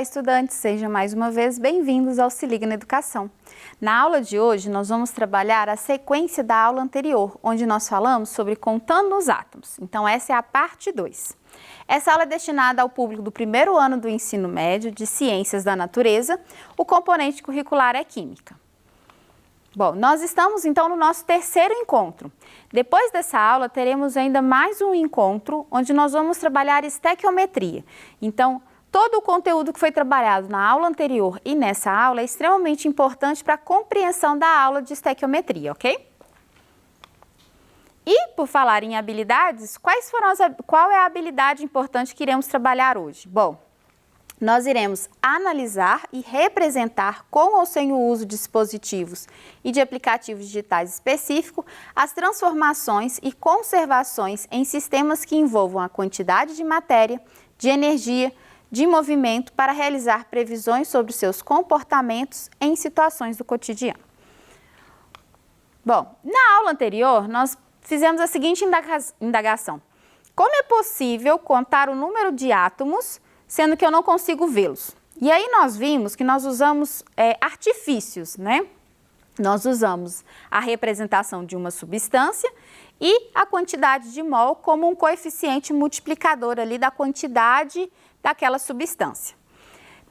Olá, estudantes! Sejam mais uma vez bem-vindos ao Se Liga na Educação. Na aula de hoje, nós vamos trabalhar a sequência da aula anterior, onde nós falamos sobre contando os átomos. Então, essa é a parte 2. Essa aula é destinada ao público do primeiro ano do ensino médio de Ciências da Natureza. O componente curricular é Química. Bom, nós estamos então no nosso terceiro encontro. Depois dessa aula, teremos ainda mais um encontro, onde nós vamos trabalhar estequiometria. Então, todo o conteúdo que foi trabalhado na aula anterior e nessa aula é extremamente importante para a compreensão da aula de estequiometria, ok? E, por falar em habilidades, qual é a habilidade importante que iremos trabalhar hoje? Bom, nós iremos analisar e representar, com ou sem o uso de dispositivos e de aplicativos digitais específicos, as transformações e conservações em sistemas que envolvam a quantidade de matéria, de energia, de movimento para realizar previsões sobre os seus comportamentos em situações do cotidiano. Bom, na aula anterior, nós fizemos a seguinte indagação. Como é possível contar o número de átomos sendo que eu não consigo vê-los? E aí nós vimos que nós usamos artifícios, né? Nós usamos a representação de uma substância e a quantidade de mol como um coeficiente multiplicador ali da quantidade daquela substância.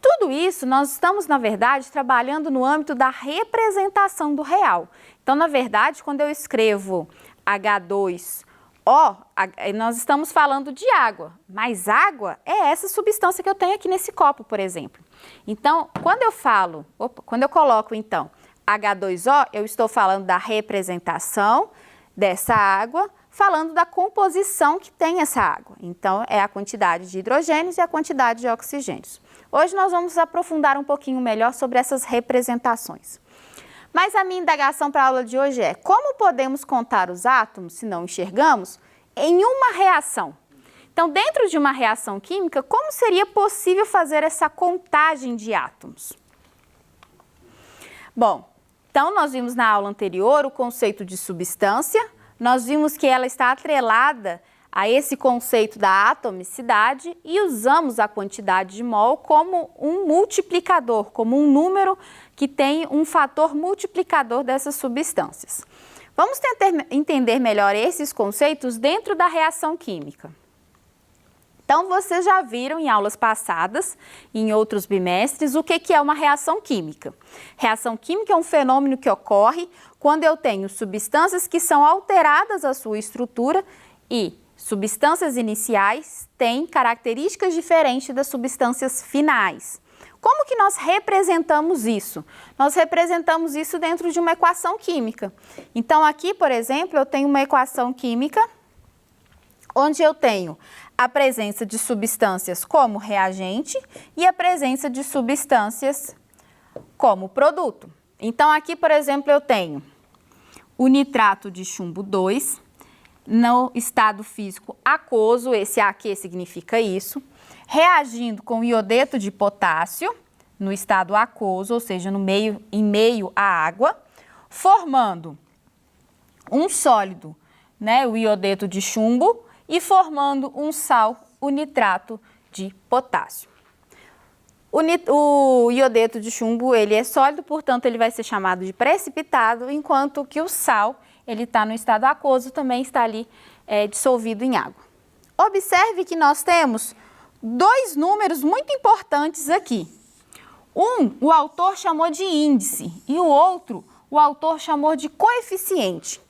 Tudo isso nós estamos, na verdade, trabalhando no âmbito da representação do real. Então, na verdade, quando eu escrevo H2O, nós estamos falando de água, mas água é essa substância que eu tenho aqui nesse copo, por exemplo. Então, quando eu coloco, então, H2O, eu estou falando da representação dessa água, falando da composição que tem essa água. Então, é a quantidade de hidrogênios e a quantidade de oxigênios. Hoje nós vamos aprofundar um pouquinho melhor sobre essas representações. Mas a minha indagação para a aula de hoje é: como podemos contar os átomos, se não enxergamos, em uma reação? Então, dentro de uma reação química, como seria possível fazer essa contagem de átomos? Bom, então nós vimos na aula anterior o conceito de substância, nós vimos que ela está atrelada a esse conceito da atomicidade e usamos a quantidade de mol como um multiplicador, como um número que tem um fator multiplicador dessas substâncias. Vamos tentar entender melhor esses conceitos dentro da reação química. Então, vocês já viram em aulas passadas, em outros bimestres, o que é uma reação química. Reação química é um fenômeno que ocorre quando eu tenho substâncias que são alteradas a sua estrutura e substâncias iniciais têm características diferentes das substâncias finais. Como que nós representamos isso? Nós representamos isso dentro de uma equação química. Então, aqui, por exemplo, eu tenho uma equação química onde eu tenho a presença de substâncias como reagente e a presença de substâncias como produto. Então, aqui, por exemplo, eu tenho o nitrato de chumbo 2, no estado físico aquoso, esse aqui significa isso, reagindo com o iodeto de potássio, no estado aquoso, ou seja, em meio à água, formando um sólido, né, o iodeto de chumbo, e formando um sal, o nitrato de potássio. O iodeto de chumbo, ele é sólido, portanto, ele vai ser chamado de precipitado, enquanto que o sal, ele está no estado aquoso, também está ali dissolvido em água. Observe que nós temos dois números muito importantes aqui. Um, o autor chamou de índice e o outro, o autor chamou de coeficiente.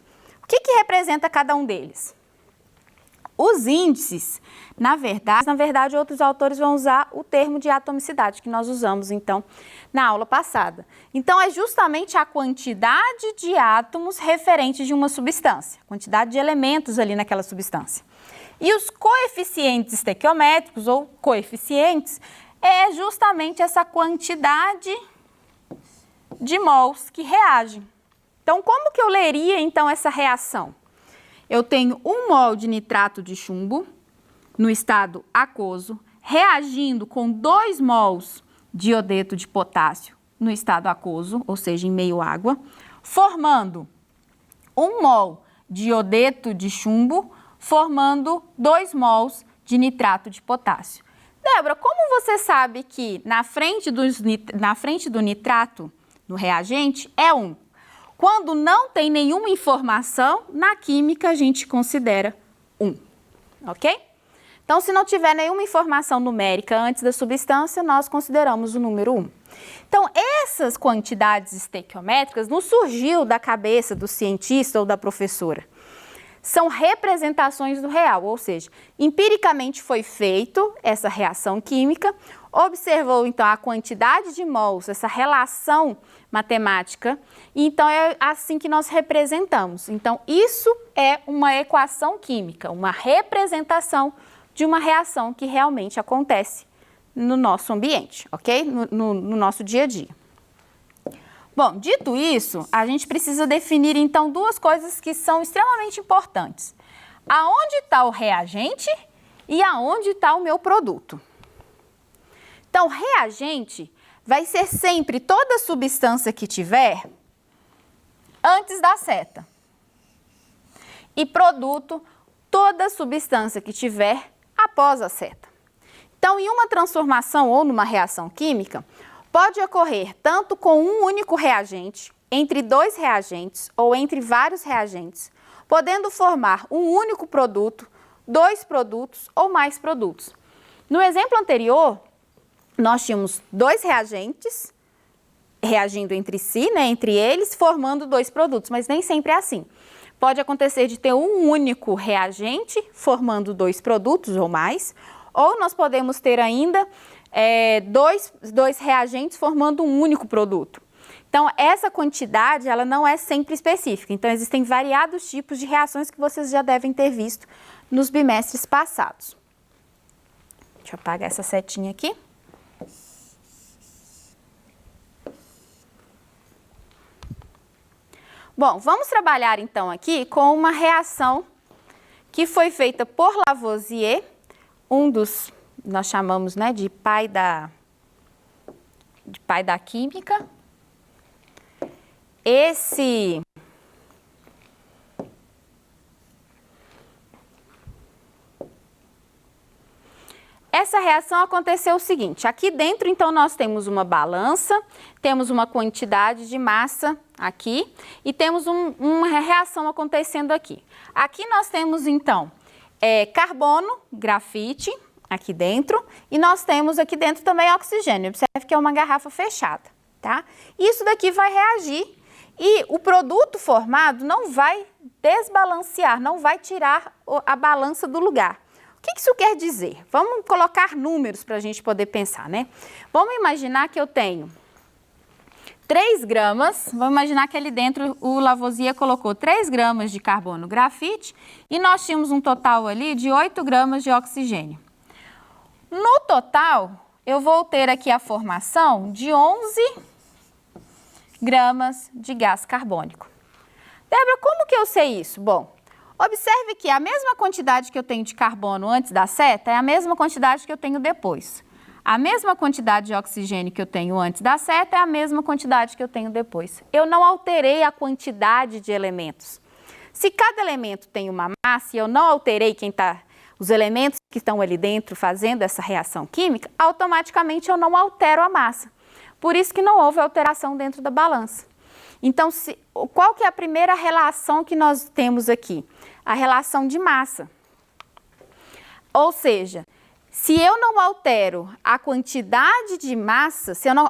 O que representa cada um deles? Os índices, na verdade, outros autores vão usar o termo de atomicidade, que nós usamos, então, na aula passada. Então, é justamente a quantidade de átomos referentes de uma substância, quantidade de elementos ali naquela substância. E os coeficientes estequiométricos, ou coeficientes, é justamente essa quantidade de mols que reagem. Então, como que eu leria, então, essa reação? Eu tenho 1 mol de nitrato de chumbo no estado aquoso, reagindo com 2 mols de iodeto de potássio no estado aquoso, ou seja, em meio água, formando 1 mol de iodeto de chumbo, formando 2 mols de nitrato de potássio. Débora, como você sabe que na frente do nitrato no reagente é 1? Quando não tem nenhuma informação, na química a gente considera 1, ok? Então, se não tiver nenhuma informação numérica antes da substância, nós consideramos o número 1. Então, essas quantidades estequiométricas não surgiu da cabeça do cientista ou da professora. São representações do real, ou seja, empiricamente foi feito essa reação química, observou então a quantidade de mols, essa relação matemática, e então é assim que nós representamos. Então, isso é uma equação química, uma representação de uma reação que realmente acontece no nosso ambiente, ok? No nosso dia a dia. Bom, dito isso, a gente precisa definir então duas coisas que são extremamente importantes. Aonde está o reagente e aonde está o meu produto. Então, reagente vai ser sempre toda substância que tiver antes da seta. E produto, toda substância que tiver após a seta. Então, em uma transformação ou numa reação química, pode ocorrer tanto com um único reagente, entre dois reagentes ou entre vários reagentes, podendo formar um único produto, dois produtos ou mais produtos. No exemplo anterior, nós tínhamos dois reagentes reagindo entre si, entre eles, formando dois produtos, mas nem sempre é assim. Pode acontecer de ter um único reagente formando dois produtos ou mais, ou nós podemos ter ainda dois reagentes formando um único produto. Então, essa quantidade, ela não é sempre específica. Então, existem variados tipos de reações que vocês já devem ter visto nos bimestres passados. Deixa eu apagar essa setinha aqui. Bom, vamos trabalhar então aqui com uma reação que foi feita por Lavoisier, um dos, nós chamamos de pai da química. Essa reação aconteceu o seguinte, aqui dentro então nós temos uma balança, temos uma quantidade de massa aqui e temos uma reação acontecendo aqui. Aqui nós temos então carbono, grafite aqui dentro e nós temos aqui dentro também oxigênio, observe que é uma garrafa fechada, tá? Isso daqui vai reagir e o produto formado não vai desbalancear, não vai tirar a balança do lugar. O que isso quer dizer? Vamos colocar números para a gente poder pensar, Vamos imaginar que eu tenho 3 gramas, vamos imaginar que ali dentro o Lavoisier colocou 3 gramas de carbono grafite e nós tínhamos um total ali de 8 gramas de oxigênio. No total, eu vou ter aqui a formação de 11 gramas de gás carbônico. Débora, como que eu sei isso? Bom, observe que a mesma quantidade que eu tenho de carbono antes da seta é a mesma quantidade que eu tenho depois. A mesma quantidade de oxigênio que eu tenho antes da seta é a mesma quantidade que eu tenho depois. Eu não alterei a quantidade de elementos. Se cada elemento tem uma massa e eu não alterei os elementos que estão ali dentro fazendo essa reação química, automaticamente eu não altero a massa. Por isso que não houve alteração dentro da balança. Então, qual que é a primeira relação que nós temos aqui? A relação de massa. Ou seja, se eu não altero a quantidade de massa, se eu não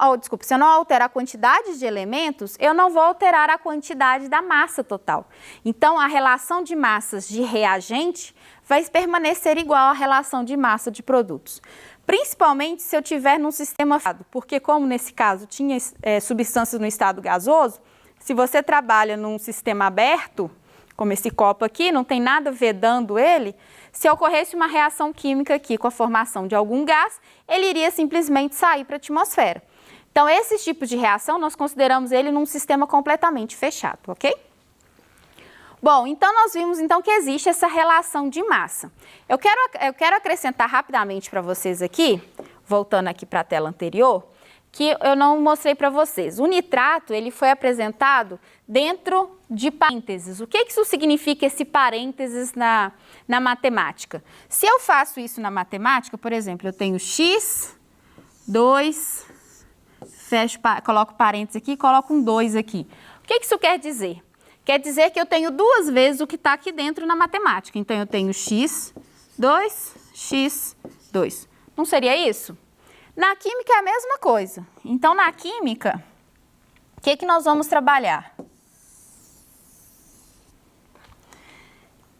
altero a quantidade de elementos, eu não vou alterar a quantidade da massa total. Então, a relação de massas de reagente vai permanecer igual à relação de massa de produtos. Principalmente se eu tiver num sistema fechado, porque como nesse caso tinha substâncias no estado gasoso, se você trabalha num sistema aberto, como esse copo aqui, não tem nada vedando ele, se ocorresse uma reação química aqui com a formação de algum gás, ele iria simplesmente sair para a atmosfera. Então, esses tipos de reação, nós consideramos ele num sistema completamente fechado, ok? Bom, então nós vimos então que existe essa relação de massa. Eu quero acrescentar rapidamente para vocês aqui, voltando aqui para a tela anterior, que eu não mostrei para vocês. O nitrato, ele foi apresentado dentro de parênteses. O que isso significa, esse parênteses na matemática? Se eu faço isso na matemática, por exemplo, eu tenho x, 2, coloco parênteses aqui e coloco um 2 aqui. O que isso quer dizer? Quer dizer que eu tenho duas vezes o que está aqui dentro na matemática. Então, eu tenho x, 2, x, 2. Não seria isso? Na química é a mesma coisa. Então, na química, o que nós vamos trabalhar?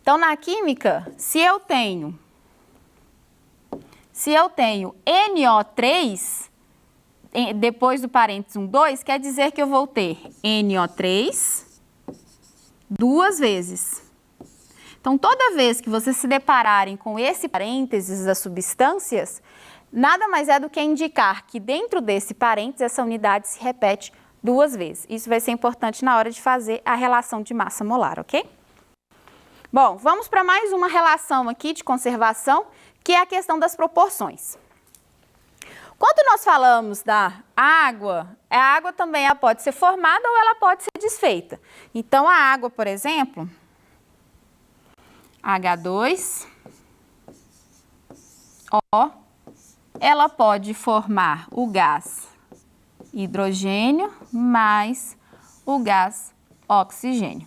Então, na química, se eu tenho NO3, depois do parênteses 1, 2, quer dizer que eu vou ter NO3 duas vezes. Então, toda vez que vocês se depararem com esse parênteses das substâncias, nada mais é do que indicar que dentro desse parênteses essa unidade se repete duas vezes. Isso vai ser importante na hora de fazer a relação de massa molar, ok? Bom, vamos para mais uma relação aqui de conservação, que é a questão das proporções. Quando nós falamos da água, a água também ela pode ser formada ou ela pode ser desfeita. Então, a água, por exemplo, H2O, ela pode formar o gás hidrogênio mais o gás oxigênio.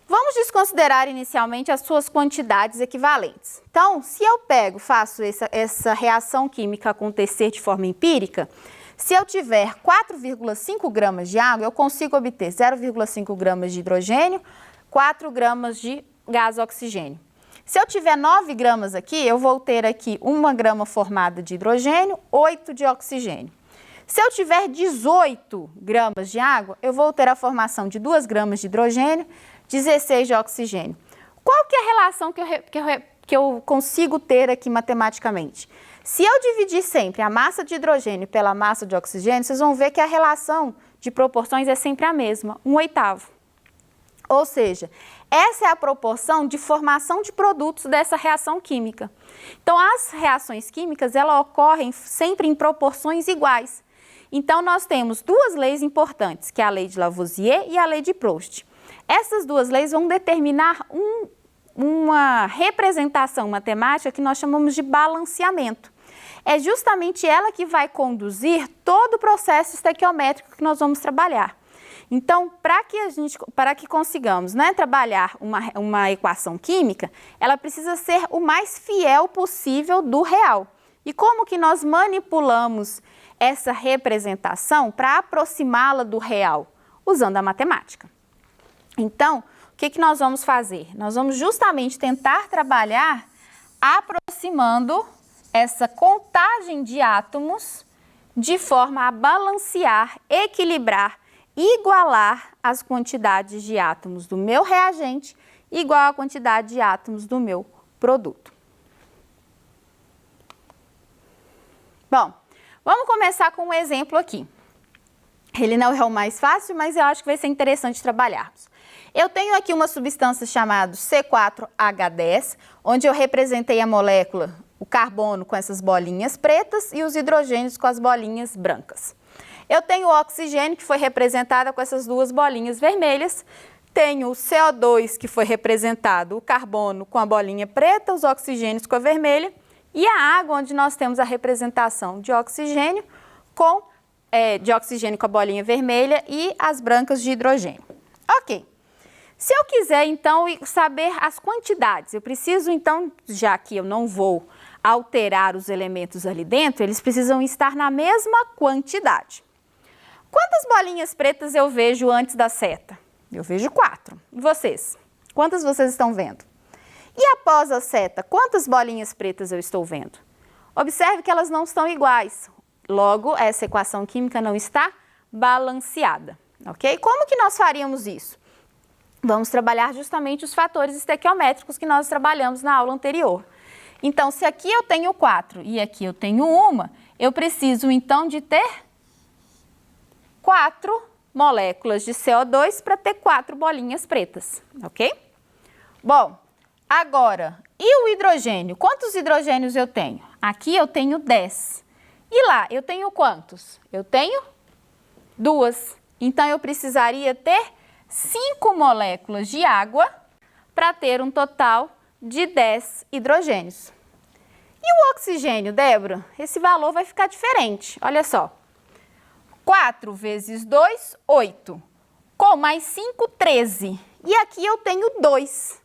Vamos desconsiderar inicialmente as suas quantidades equivalentes. Então, se eu faço essa reação química acontecer de forma empírica, se eu tiver 4,5 gramas de água, eu consigo obter 0,5 gramas de hidrogênio, 4 gramas de gás oxigênio. Se eu tiver 9 gramas aqui, eu vou ter aqui 1 grama formada de hidrogênio, 8 de oxigênio. Se eu tiver 18 gramas de água, eu vou ter a formação de 2 gramas de hidrogênio, 16 de oxigênio. Qual que é a relação que eu consigo ter aqui matematicamente? Se eu dividir sempre a massa de hidrogênio pela massa de oxigênio, vocês vão ver que a relação de proporções é sempre a mesma, 1/8. Ou seja, essa é a proporção de formação de produtos dessa reação química. Então, as reações químicas, elas ocorrem sempre em proporções iguais. Então, nós temos duas leis importantes, que é a lei de Lavoisier e a lei de Proust. Essas duas leis vão determinar uma representação matemática que nós chamamos de balanceamento. É justamente ela que vai conduzir todo o processo estequiométrico que nós vamos trabalhar. Então, para que consigamos trabalhar uma equação química, ela precisa ser o mais fiel possível do real. E como que nós manipulamos essa representação para aproximá-la do real? Usando a matemática. Então, o que nós vamos fazer? Nós vamos justamente tentar trabalhar aproximando essa contagem de átomos de forma a balancear, equilibrar, igualar as quantidades de átomos do meu reagente igual à quantidade de átomos do meu produto. Bom, vamos começar com um exemplo aqui. Ele não é o mais fácil, mas eu acho que vai ser interessante trabalharmos. Eu tenho aqui uma substância chamada C4H10, onde eu representei a molécula, o carbono com essas bolinhas pretas e os hidrogênios com as bolinhas brancas. Eu tenho o oxigênio, que foi representado com essas duas bolinhas vermelhas. Tenho o CO2, que foi representado o carbono com a bolinha preta, os oxigênios com a vermelha. E a água, onde nós temos a representação de oxigênio com a bolinha vermelha e as brancas de hidrogênio. Ok. Se eu quiser, então, saber as quantidades, eu preciso, então, já que eu não vou alterar os elementos ali dentro, eles precisam estar na mesma quantidade. Quantas bolinhas pretas eu vejo antes da seta? Eu vejo 4. E vocês? Quantas vocês estão vendo? E após a seta, quantas bolinhas pretas eu estou vendo? Observe que elas não estão iguais. Logo, essa equação química não está balanceada, ok? Como que nós faríamos isso? Vamos trabalhar justamente os fatores estequiométricos que nós trabalhamos na aula anterior. Então, se aqui eu tenho 4 e aqui eu tenho 1, eu preciso então de ter 4 moléculas de CO2 para ter 4 bolinhas pretas, ok? Bom, agora, e o hidrogênio? Quantos hidrogênios eu tenho? Aqui eu tenho 10. E lá, eu tenho quantos? Eu tenho 2. Então, eu precisaria ter 5 moléculas de água para ter um total de 10 hidrogênios. E o oxigênio, Débora? Esse valor vai ficar diferente. Olha só. 4 vezes 2, 8. Com mais 5, 13. E aqui eu tenho 2.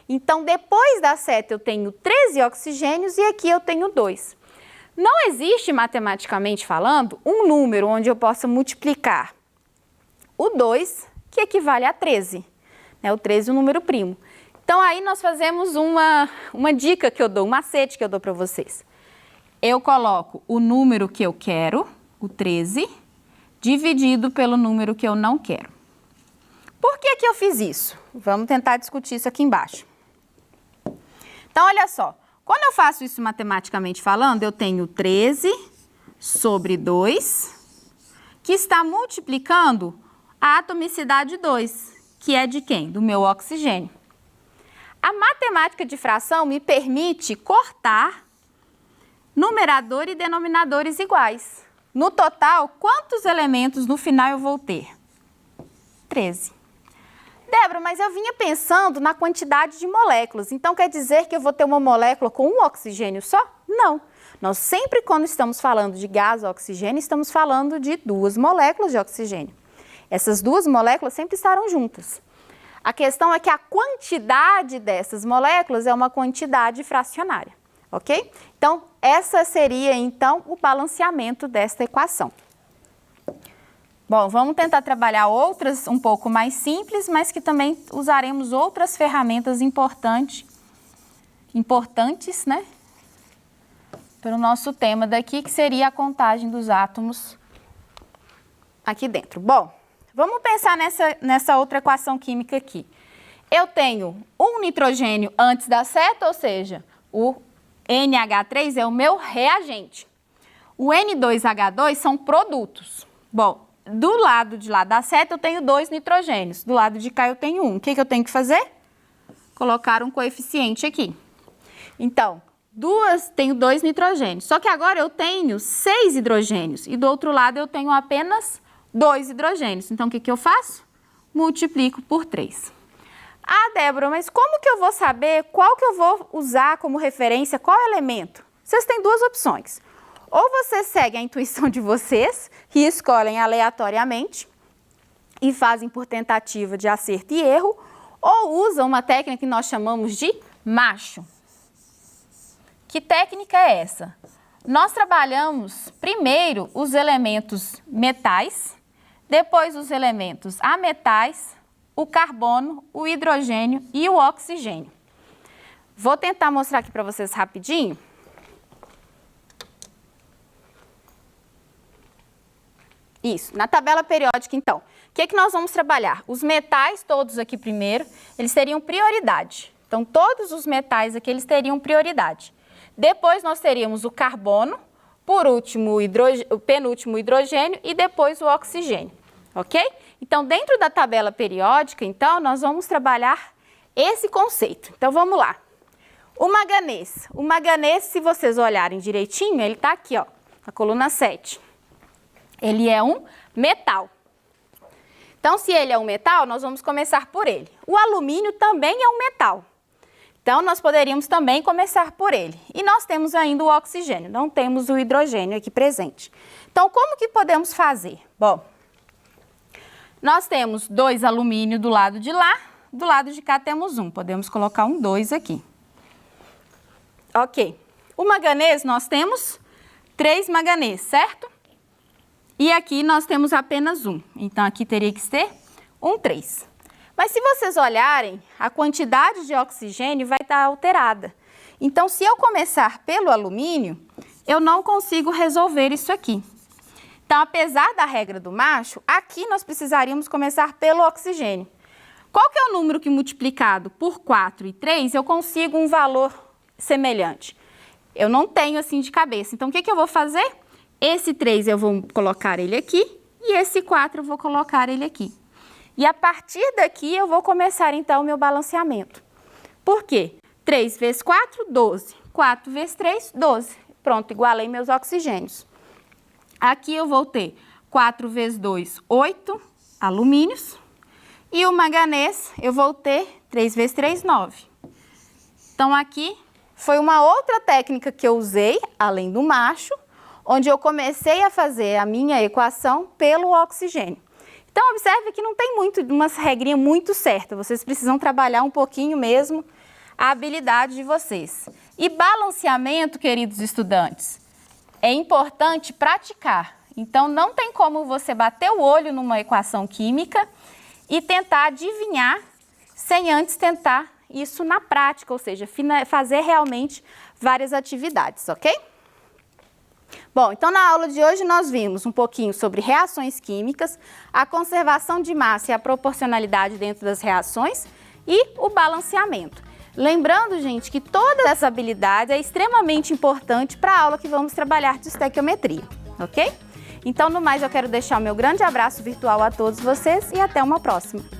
Então, depois da seta, eu tenho 13 oxigênios e aqui eu tenho 2. Não existe, matematicamente falando, um número onde eu possa multiplicar o 2, que equivale a 13. Né? O 13 é um número primo. Então, aí nós fazemos uma dica que eu dou, um macete que eu dou para vocês. Eu coloco o número que eu quero, o 13, dividido pelo número que eu não quero. Por que eu fiz isso? Vamos tentar discutir isso aqui embaixo. Então, olha só. Quando eu faço isso matematicamente falando, eu tenho 13 sobre 2, que está multiplicando a atomicidade 2, que é de quem? Do meu oxigênio. A matemática de fração me permite cortar numerador e denominadores iguais. No total, quantos elementos no final eu vou ter? 13. Débora, mas eu vinha pensando na quantidade de moléculas, então quer dizer que eu vou ter uma molécula com um oxigênio só? Não. Nós sempre, quando estamos falando de gás ou oxigênio, estamos falando de 2 moléculas de oxigênio. Essas 2 moléculas sempre estarão juntas. A questão é que a quantidade dessas moléculas é uma quantidade fracionária, ok? Então, essa seria, então, o balanceamento desta equação. Bom, vamos tentar trabalhar outras um pouco mais simples, mas que também usaremos outras ferramentas importantes, né? Para o nosso tema daqui, que seria a contagem dos átomos aqui dentro. Bom, vamos pensar nessa outra equação química aqui. Eu tenho um nitrogênio antes da seta, ou seja, o NH3 é o meu reagente. O N2H2 são produtos. Bom, do lado de lá da seta eu tenho 2 nitrogênios, do lado de cá eu tenho 1. O que eu tenho que fazer? Colocar um coeficiente aqui. Então, tenho 2 nitrogênios, só que agora eu tenho 6 hidrogênios e do outro lado eu tenho apenas 2 hidrogênios. Então, o que eu faço? Multiplico por 3. Ah, Débora, mas como que eu vou saber qual que eu vou usar como referência, qual elemento? Vocês têm 2 opções. Ou vocês seguem a intuição de vocês e escolhem aleatoriamente e fazem por tentativa de acerto e erro, ou usam uma técnica que nós chamamos de macho. Que técnica é essa? Nós trabalhamos primeiro os elementos metais, depois os elementos ametais, o carbono, o hidrogênio e o oxigênio. Vou tentar mostrar aqui para vocês rapidinho. Isso, na tabela periódica, então. O que nós vamos trabalhar? Os metais todos aqui primeiro, eles teriam prioridade. Então, todos os metais aqui, eles teriam prioridade. Depois, nós teríamos o carbono, por último, o penúltimo hidrogênio e depois o oxigênio, ok? Então, dentro da tabela periódica, então, nós vamos trabalhar esse conceito. Então, vamos lá. O manganês. O manganês, se vocês olharem direitinho, ele está aqui, ó, na coluna 7. Ele é um metal. Então, se ele é um metal, nós vamos começar por ele. O alumínio também é um metal. Então, nós poderíamos também começar por ele. E nós temos ainda o oxigênio, não temos o hidrogênio aqui presente. Então, como que podemos fazer? Bom, nós temos 2 alumínio do lado de lá, do lado de cá temos 1. Podemos colocar um 2 aqui. Ok. O manganês, nós temos 3 manganês, certo? E aqui nós temos apenas 1. Então, aqui teria que ser um 3. Mas se vocês olharem, a quantidade de oxigênio vai estar alterada. Então, se eu começar pelo alumínio, eu não consigo resolver isso aqui. Então, apesar da regra do macho, aqui nós precisaríamos começar pelo oxigênio. Qual que é o número que multiplicado por 4 e 3 eu consigo um valor semelhante? Eu não tenho assim de cabeça. Então, o que eu vou fazer? Esse 3 eu vou colocar ele aqui e esse 4 eu vou colocar ele aqui. E a partir daqui eu vou começar então o meu balanceamento. Por quê? 3 vezes 4, 12. 4 vezes 3, 12. Pronto, igualei meus oxigênios. Aqui eu vou ter 4 vezes 2, 8 alumínios. E o manganês eu vou ter 3 vezes 3, 9. Então, aqui foi uma outra técnica que eu usei, além do macho, onde eu comecei a fazer a minha equação pelo oxigênio. Então, observe que não tem uma regrinha muito certa, vocês precisam trabalhar um pouquinho mesmo a habilidade de vocês. E balanceamento, queridos estudantes, é importante praticar. Então, não tem como você bater o olho numa equação química e tentar adivinhar sem antes tentar isso na prática, ou seja, fazer realmente várias atividades, ok? Bom, então na aula de hoje nós vimos um pouquinho sobre reações químicas, a conservação de massa e a proporcionalidade dentro das reações e o balanceamento. Lembrando, gente, que toda essa habilidade é extremamente importante para a aula que vamos trabalhar de estequiometria, ok? Então, no mais, eu quero deixar o meu grande abraço virtual a todos vocês e até uma próxima!